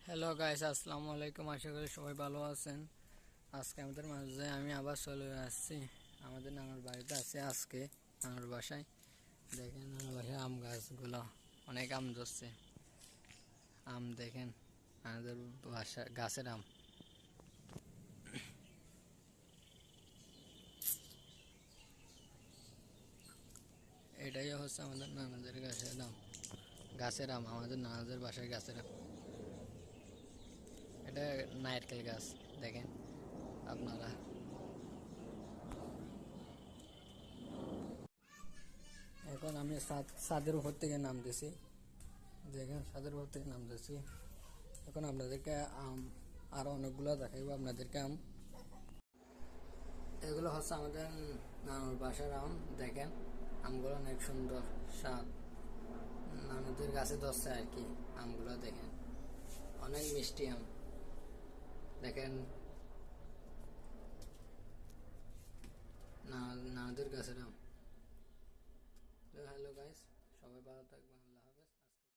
Hello guys, আসসালামু আলাইকুম। আশা করি সবাই ভালো আছেন। আজকে আমাদের মাঝে আমি আবার চলে আসছি। আমাদের নানার বাড়িতে আছে আজকে, নানার বাসায়। দেখেন নানার বাসায় আম গাছগুলো, অনেক আম ধরছে। আম দেখেন, আমাদের বাসা গাছের আম। এটাই হচ্ছে আমাদের নানাদের গাছের আম, আমাদের নানাদের বাসায় গাছের আম। এটা নারকেল গাছ, দেখেন আপনারা। এখন আমি ছাদের উপর থেকে নামতেছি। দেখেন ছাদের উপর থেকে নামতেছি। এখন আপনাদেরকে আম আরো অনেকগুলো দেখাইবো আপনাদেরকে আম। এগুলো হচ্ছে আমাদের নানুর বাসার আম। দেখেন আমগুলো অনেক সুন্দর স্বাদ, নানুদের গাছে ধরছে আর কি। আমগুলো দেখেন অনেক মিষ্টি আম। দেখেন নানুদের গাছের আম। হ্যালো গাইস, সবাই ভালো থাকবেন।